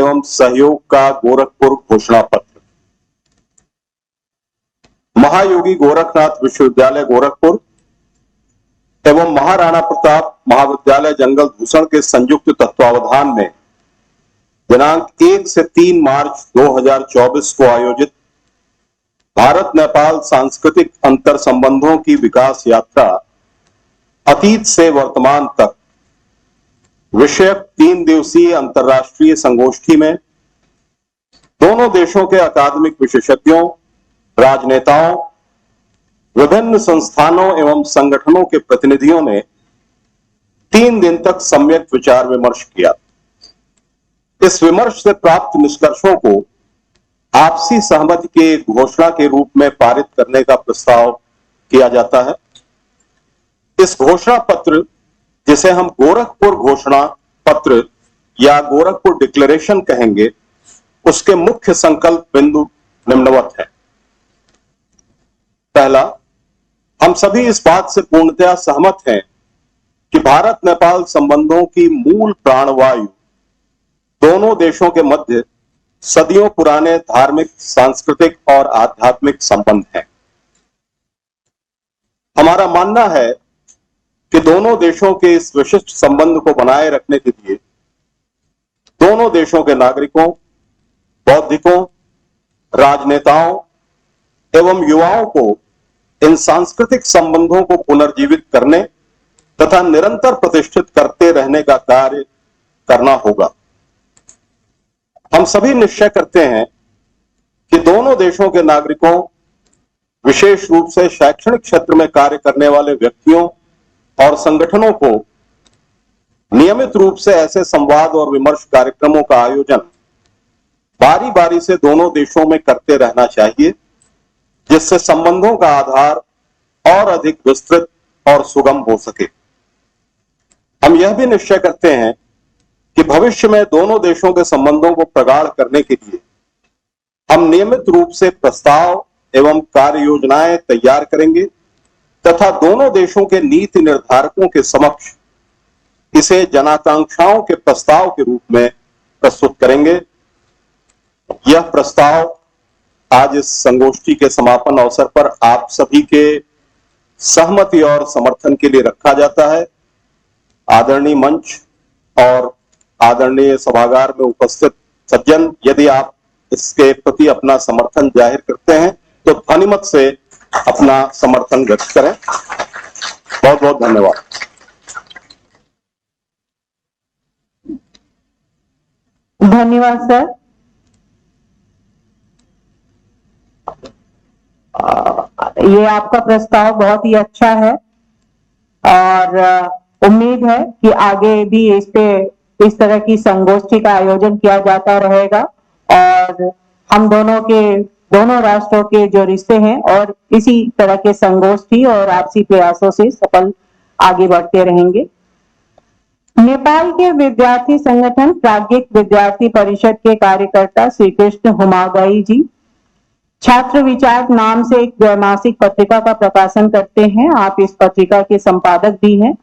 एवं सहयोग का गोरखपुर घोषणा पत्र। महायोगी गोरखनाथ विश्वविद्यालय गोरखपुर एवं महाराणा प्रताप महाविद्यालय जंगल भूषण के संयुक्त तत्वावधान में दिनांक 1 से 3 मार्च 2024 को आयोजित भारत नेपाल सांस्कृतिक अंतर संबंधों की विकास यात्रा अतीत से वर्तमान तक विषयक 3 दिवसीय अंतर्राष्ट्रीय संगोष्ठी में दोनों देशों के अकादमिक विशेषज्ञों, राजनेताओं, विभिन्न संस्थानों एवं संगठनों के प्रतिनिधियों ने 3 दिन तक सम्यक विचार विमर्श किया। इस विमर्श से प्राप्त निष्कर्षों को आपसी सहमति के घोषणा के रूप में पारित करने का प्रस्ताव किया जाता है। इस घोषणा पत्र, जिसे हम गोरखपुर घोषणा पत्र या गोरखपुर डिक्लेरेशन कहेंगे, उसके मुख्य संकल्प बिंदु निम्नवत है। पहला, हम सभी इस बात से पूर्णतया सहमत हैं कि भारत नेपाल संबंधों की मूल प्राणवायु दोनों देशों के मध्य सदियों पुराने धार्मिक, सांस्कृतिक और आध्यात्मिक संबंध हैं। हमारा मानना है कि दोनों देशों के इस विशिष्ट संबंध को बनाए रखने के लिए दोनों देशों के नागरिकों, बौद्धिकों, राजनेताओं एवं युवाओं को इन सांस्कृतिक संबंधों को पुनर्जीवित करने तथा निरंतर प्रतिष्ठित करते रहने का कार्य करना होगा। हम सभी निश्चय करते हैं कि दोनों देशों के नागरिकों, विशेष रूप से शैक्षणिक क्षेत्र में कार्य करने वाले व्यक्तियों और संगठनों को नियमित रूप से ऐसे संवाद और विमर्श कार्यक्रमों का आयोजन बारी बारी से दोनों देशों में करते रहना चाहिए, जिससे संबंधों का आधार और अधिक विस्तृत और सुगम हो सके। हम यह भी निश्चय करते हैं कि भविष्य में दोनों देशों के संबंधों को प्रगाढ़ करने के लिए हम नियमित रूप से प्रस्ताव एवं कार्य योजनाएं तैयार करेंगे तथा दोनों देशों के नीति निर्धारकों के समक्ष इसे जनाकांक्षाओं के प्रस्ताव के रूप में प्रस्तुत करेंगे। यह प्रस्ताव आज इस संगोष्ठी के समापन अवसर पर आप सभी के सहमति और समर्थन के लिए रखा जाता है। आदरणीय मंच और आदरणीय सभागार में उपस्थित सज्जन, यदि आप इसके प्रति अपना समर्थन जाहिर करते हैं तो ध्वनिमत से अपना समर्थन व्यक्त करें। बहुत बहुत धन्यवाद। धन्यवाद सर। ये आपका प्रस्ताव बहुत ही अच्छा है और उम्मीद है कि आगे भी इस पे इस तरह की संगोष्ठी का आयोजन किया जाता रहेगा और हम दोनों राष्ट्रों के जो रिश्ते हैं और इसी तरह के संगोष्ठी और आपसी प्रयासों से सफल आगे बढ़ते रहेंगे। नेपाल के विद्यार्थी संगठन प्राज्ञिक विद्यार्थी परिषद के कार्यकर्ता श्री कृष्ण हुमागाई जी छात्र विचार नाम से एक द्वैमासिक पत्रिका का प्रकाशन करते हैं। आप इस पत्रिका के संपादक भी हैं।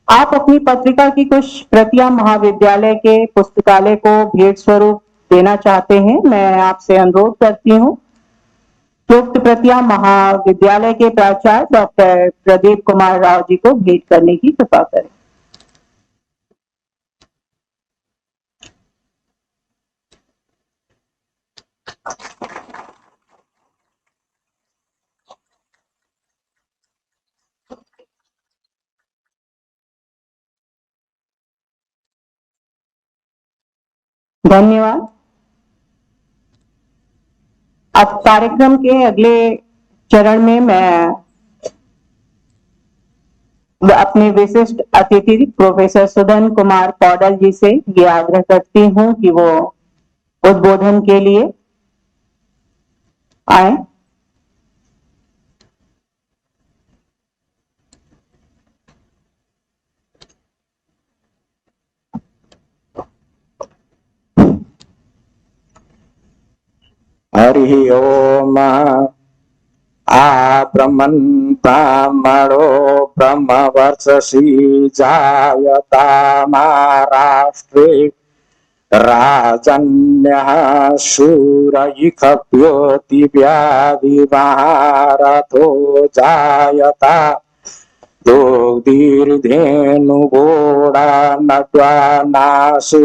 आप अपनी पत्रिका की कुछ प्रतियां महाविद्यालय के पुस्तकालय को भेंट स्वरूप देना चाहते हैं। मैं आपसे अनुरोध करती हूँ उक्त प्रतियां महाविद्यालय के प्राचार्य डॉक्टर प्रदीप कुमार राव जी को भेंट करने की कृपा करें। धन्यवाद। अब कार्यक्रम के अगले चरण में मैं अपने विशिष्ट अतिथि प्रोफेसर सुधन कुमार पौडल जी से ये आग्रह करती हूं कि वो उद्बोधन के लिए आए। हरि ओम। ब्रह्मणो ब्रह्मवर्षसी जायता महाराष्ट्रे राजन्यः शूरैकव्योतिव्याधिभारतो जायता दोग्धीर्धेनुगोडा नड्वानासु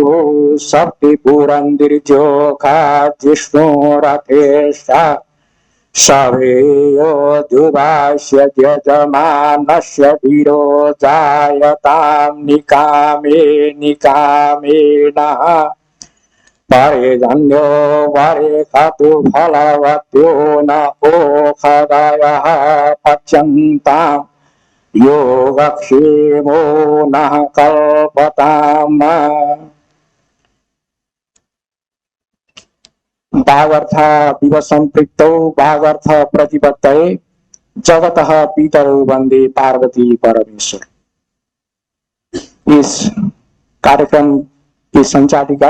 सप्तिपुरन्दिर्जोखा जिष्णुरथेष्टा सवेयोऽध्युभाष्य यजमानस्य वीरो जायतां निकामे निकामेनः पर्जन्यो वरेखतु फलवत्यो न ओषधयः पच्यन्ताम् योगक्षेमो नः कल्पताम्। भागर्थ विवसंपृक्तौ भागर्थ प्रतिपत्तये जगतः पितरौ वंदे पार्वती परमेश्वर। इस कार्यक्रम की संचालिका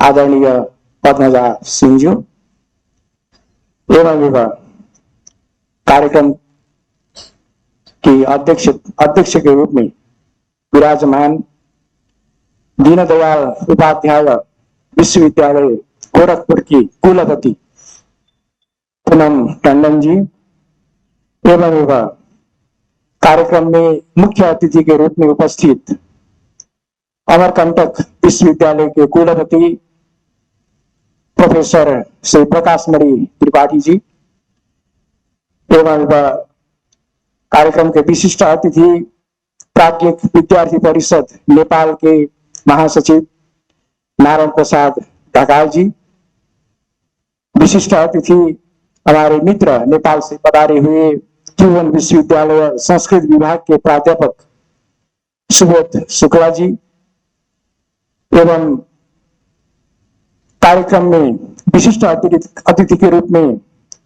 आदरणीय पद्मजा सिंह जी एवं कार्यक्रम की अध्यक्ष के रूप में विराजमान दीनदयाल उपाध्याय विश्वविद्यालय गोरखपुर की कुलपति पूनम टंडन जी एवं कार्यक्रम में मुख्य अतिथि के रूप में उपस्थित अमरकंटक विश्वविद्यालय के कुलपति प्रोफेसर श्री प्रकाश मणि त्रिपाठी जी एवं कार्यक्रम के विशिष्ट अतिथि प्राज्ञिक विद्यार्थी परिषद नेपाल के महासचिव नारायण प्रसाद ढकाल जी, विशिष्ट अतिथि हमारे मित्र नेपाल से पधारे हुए त्रिभुवन विश्वविद्यालय संस्कृत विभाग के प्राध्यापक सुबोध शुक्ला जी एवं कार्यक्रम में विशिष्ट अतिथि के रूप में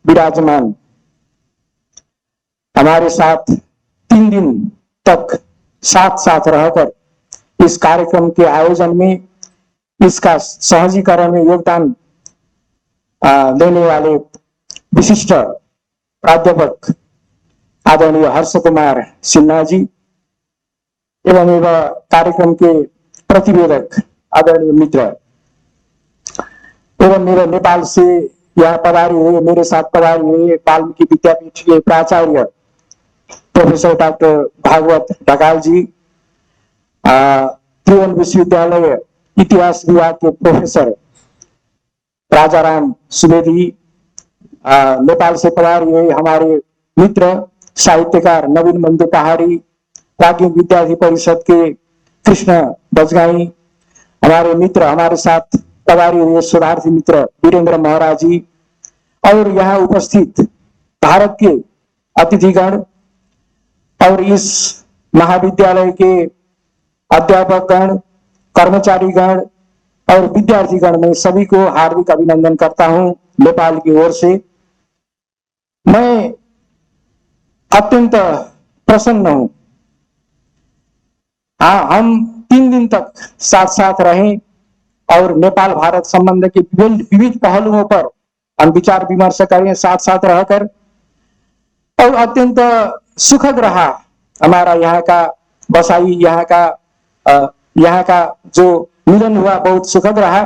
विराजमान हमारे साथ 3 दिन तक साथ रहकर इस कार्यक्रम के आयोजन में इसका सहजीकरण में योगदान देने वाले विशिष्ट प्राध्यापक आदरणीय हर्ष कुमार सिन्हा जी एवं कार्यक्रम के प्रतिवेदक आदरणीय मित्र एवं मेरे नेपाल से यहाँ पधारे हुए मेरे साथ पधारे हुए वाल्मीकि विद्यापीठ के प्राचार्य प्रोफेसर डॉक्टर भागवत ढकाल जी, त्रिभुवन विश्वविद्यालय इतिहास विभाग के प्रोफेसर राजाराम सुवेदी, नेपाल से पधारे हुए हमारे मित्र साहित्यकार नवीन मंदु पहाड़ी, प्राज्ञिक विद्यार्थी परिषद के कृष्ण बजगाई, हमारे मित्र हमारे साथ पधारे हुए शोधार्थी मित्र वीरेंद्र महाराज जी और यहाँ उपस्थित भारत के अतिथिगण और इस महाविद्यालय के अध्यापकगण, कर्मचारीगण और विद्यार्थीगण में सभी को हार्दिक अभिनंदन करता हूं नेपाल की ओर से। मैं अत्यंत प्रसन्न हूं। हाँ, हम 3 दिन तक साथ रहे और नेपाल भारत संबंध के विविध पहलुओं पर हम विचार विमर्श करें साथ रहकर और अत्यंत सुखद रहा हमारा यहाँ का बसाई, यहाँ का जो मिलन हुआ बहुत सुखद रहा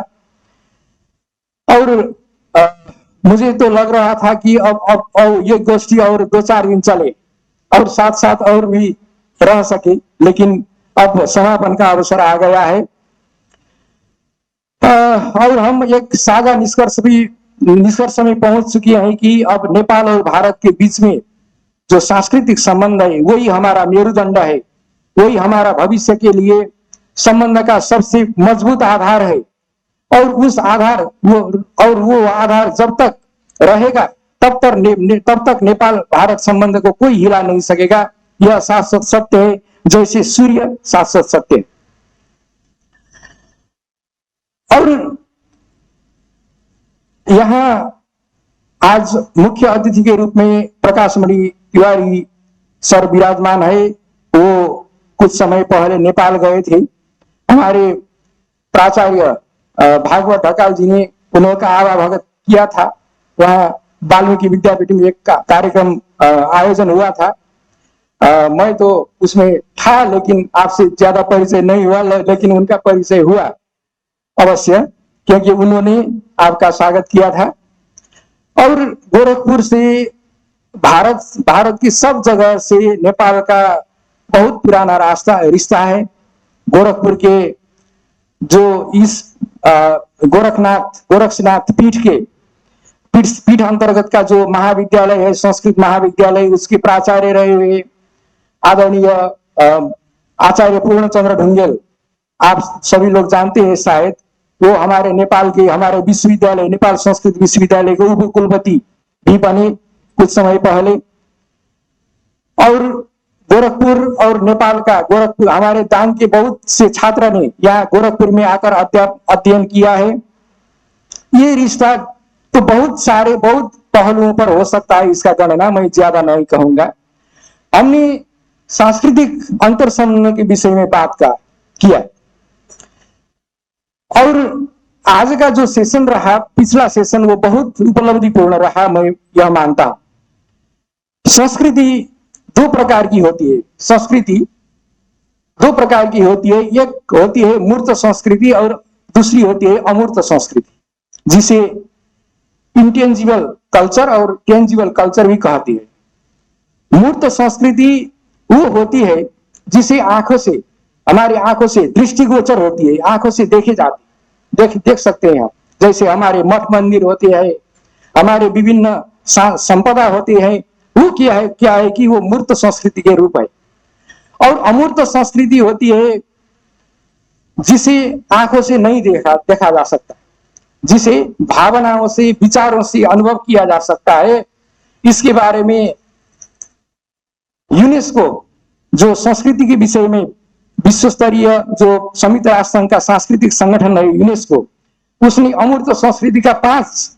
और मुझे तो लग रहा था कि अब ये गोष्ठी और 2-4 दिन चले और साथ और भी रह सके, लेकिन अब समापन का अवसर आ गया है और हम एक साझा निष्कर्ष में पहुंच चुके हैं कि अब नेपाल और भारत के बीच में जो सांस्कृतिक संबंध है वही हमारा मेरुदंड है, वही हमारा भविष्य के लिए संबंध का सबसे मजबूत आधार है और उस आधार वो आधार जब तक रहेगा तब तक नेपाल भारत संबंध को कोई हिला नहीं सकेगा। यह शाश्वत सत्य है, जैसे सूर्य शाश्वत सत्य है। और यहाँ आज मुख्य अतिथि के रूप में प्रकाश मणि तिवारी सर विराजमान है। वो कुछ समय पहले नेपाल गए थे। हमारे प्राचार्य भागवत ढकाल जी ने उनका आवाभगत किया था। वहाँ वाल्मीकि विद्यापीठ में एक कार्यक्रम आयोजन हुआ था। मैं तो उसमें था, लेकिन आपसे ज्यादा परिचय नहीं हुआ, लेकिन उनका परिचय हुआ अवश्य, क्योंकि उन्होंने आपका स्वागत किया था। और गोरखपुर से भारत की सब जगह से नेपाल का बहुत पुराना रिश्ता है। गोरखपुर के जो इस गोरक्षनाथ पीठ अंतर्गत का जो महाविद्यालय है, संस्कृत महाविद्यालय, उसके प्राचार्य रहे हुए आदरणीय आचार्य पूर्णचंद्र ढुंगेल, आप सभी लोग जानते हैं शायद, वो हमारे नेपाल के हमारे विश्वविद्यालय नेपाल संस्कृत विश्वविद्यालय के उप कुलपति भी बने कुछ समय पहले। और गोरखपुर और नेपाल का गोरखपुर हमारे दांग के बहुत से छात्र ने यहाँ गोरखपुर में आकर अध्ययन किया है। ये रिश्ता तो बहुत पहलुओं पर हो सकता है, इसका गणना मैं ज्यादा नहीं कहूंगा। हमने सांस्कृतिक अंतर समन्वय के विषय में बात किया और आज का जो सेशन रहा, पिछला सेशन, वो बहुत उपलब्धिपूर्ण रहा, मैं यह मानता हूं। संस्कृति दो प्रकार की होती है। संस्कृति दो प्रकार की होती है, एक होती है मूर्त संस्कृति और दूसरी होती है अमूर्त संस्कृति, जिसे इंटेंजिबल कल्चर और टेंजिबल कल्चर भी कहती है। मूर्त संस्कृति वो होती है जिसे हमारी आंखों से दृष्टिगोचर होती है, आंखों से देखे जाती, देख सकते हैं। जैसे हमारे मठ मंदिर होते हैं, हमारे विभिन्न संपदा होती है, वो क्या है कि वो मूर्त संस्कृति के रूप है। और अमूर्त संस्कृति होती है जिसे आंखों से नहीं देखा जा सकता, जिसे भावनाओं से, विचारों से अनुभव किया जा सकता है। इसके बारे में यूनेस्को, जो संस्कृति के विषय में विश्व स्तरीय जो संयुक्त राष्ट्र संघ का सांस्कृतिक संगठन है यूनेस्को, उसने अमूर्त संस्कृति का 5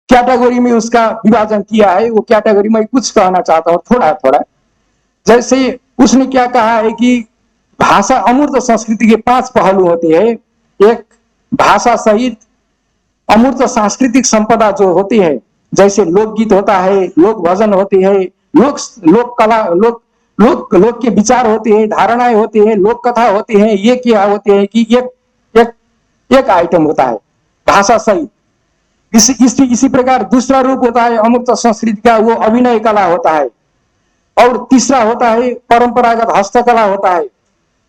कैटेगरी में उसका विभाजन किया है। वो कैटेगरी में कुछ कहना चाहता हूं थोड़ा। जैसे उसने क्या कहा है कि भाषा, अमूर्त संस्कृति के 5 पहलू होते हैं। एक, भाषा सहित अमूर्त सांस्कृतिक संपदा जो होती है, जैसे लोकगीत होता है, लोक भजन होती है, लोक कला, लोक के विचार होते हैं, धारणाएं होती है, लोक कथा होती है। ये क्या होते हैं कि एक आइटम होता है भाषा सहित। इसी प्रकार दूसरा रूप होता है अमूर्त संस्कृति का, वो अभिनय कला होता है। और तीसरा होता है परंपरागत हस्तकला होता है।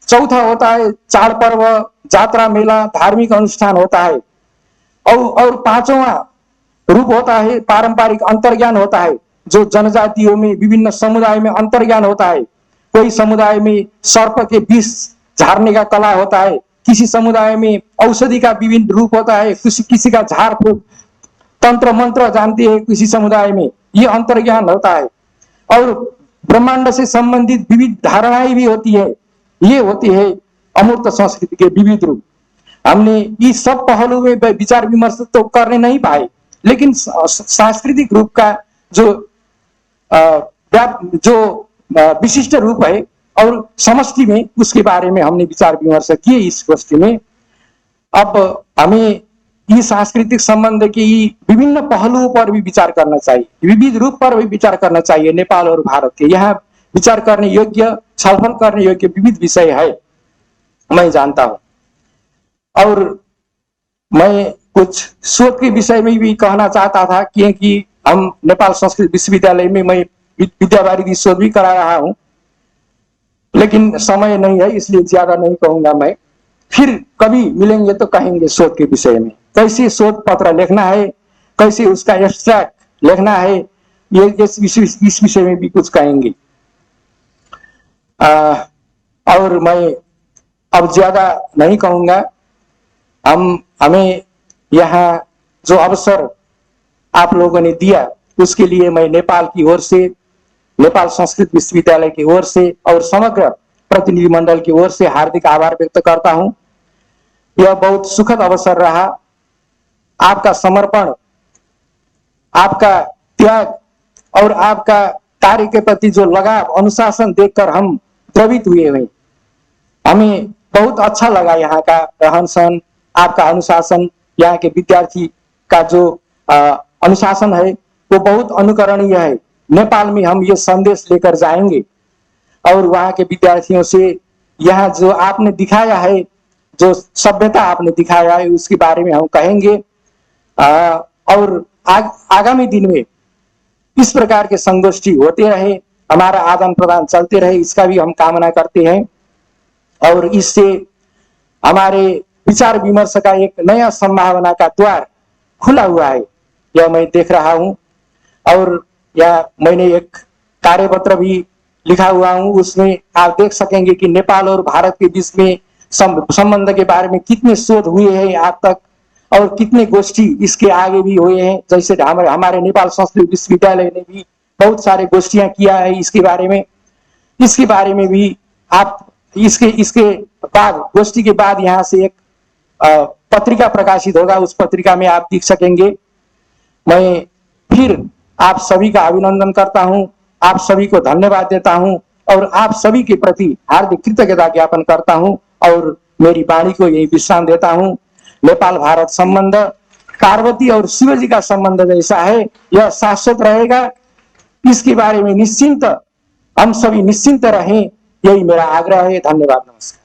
चौथा होता है चाड़ पर्व, जात्रा, मेला, धार्मिक अनुष्ठान होता है। और 5वां रूप होता है पारंपरिक अंतर्ज्ञान होता है, जो जनजातियों में, विभिन्न समुदाय में अंतर्ज्ञान होता है। कोई समुदाय में सर्प के विष झाड़ने का कला होता है, किसी समुदाय में औषधि का विभिन्न रूप होता है, किसी का झाड़ फूक, तंत्र मंत्र जानती है किसी समुदाय में, ये अंतर्ज्ञान होता है। और ब्रह्मांड से संबंधित विविध धारणाएं भी होती है, ये होती है अमूर्त संस्कृति के विविध रूप। हमने इस सब पहलू में विचार विमर्श तो करने नहीं पाए, लेकिन सांस्कृतिक रूप का जो विशिष्ट रूप है और समष्टि में, उसके बारे में हमने विचार विमर्श किए इस गोष्ठी में। अब हमें इस सांस्कृतिक संबंध के विभिन्न पहलुओं पर भी विचार करना चाहिए, विविध रूप पर भी विचार करना चाहिए। नेपाल और भारत के यहाँ विचार करने योग्य, छलफल करने योग्य विविध विषय है, मैं जानता हूं। और मैं कुछ शोध के विषय में भी कहना चाहता था, क्योंकि हम नेपाल संस्कृत विश्वविद्यालय में मैं विद्यावारिधि शोध भी करा रहा हूं, लेकिन समय नहीं है इसलिए ज्यादा नहीं कहूंगा मैं। फिर कभी मिलेंगे तो कहेंगे शोध के विषय में, कैसे शोध पत्र लिखना है, कैसे उसका एब्स्ट्रैक्ट लिखना है, ये इस विषय में भी कुछ कहेंगे। और मैं अब ज्यादा नहीं कहूंगा। हमें यहाँ जो अवसर आप लोगों ने दिया, उसके लिए मैं नेपाल की ओर से, नेपाल संस्कृत विश्वविद्यालय की ओर से और समग्र प्रतिनिधि मंडल की ओर से हार्दिक आभार व्यक्त करता हूं। यह बहुत सुखद अवसर रहा। आपका समर्पण, आपका त्याग और आपका कार्य के प्रति जो लगाव, अनुशासन देखकर हम द्रवित हुए हैं। हमें बहुत अच्छा लगा यहाँ का रहन सहन, आपका अनुशासन, यहाँ के विद्यार्थी का जो अनुशासन है वो बहुत अनुकरणीय है। नेपाल में हम ये संदेश लेकर जाएंगे और वहाँ के विद्यार्थियों से यहाँ जो आपने दिखाया है जो सभ्यता आपने दिखाया है उसके बारे में हम कहेंगे। और आगामी दिन में इस प्रकार के संगोष्ठी होते रहे, हमारा आदान प्रदान चलते रहे, इसका भी हम कामना करते हैं। और इससे हमारे विचार विमर्श का एक नया संभावना का द्वार खुला हुआ है, यह मैं देख रहा हूं। और यह मैंने एक कार्यपत्र भी लिखा हुआ हूं, उसमें आप देख सकेंगे कि नेपाल और भारत के बीच में संबंध के बारे में कितने शोध हुए हैं आज तक, और कितने गोष्ठी इसके आगे भी हुए हैं। जैसे हमारे नेपाल संस्कृत विश्वविद्यालय ने भी बहुत सारे गोष्ठियां किया है इसके बारे में भी आप इसके बाद, गोष्ठी के बाद यहाँ से एक पत्रिका प्रकाशित होगा, उस पत्रिका में आप देख सकेंगे। मैं फिर आप सभी का अभिनंदन करता हूं, आप सभी को धन्यवाद देता हूं और आप सभी के प्रति हार्दिक कृतज्ञता ज्ञापन करता हूं और मेरी वाणी को यही विश्राम देता हूं। नेपाल भारत संबंध पार्वती और शिवजी का संबंध जैसा है, यह शाश्वत रहेगा। इसके बारे में निश्चिंत हम सभी निश्चिंत रहें, यही मेरा आग्रह है। धन्यवाद, नमस्कार।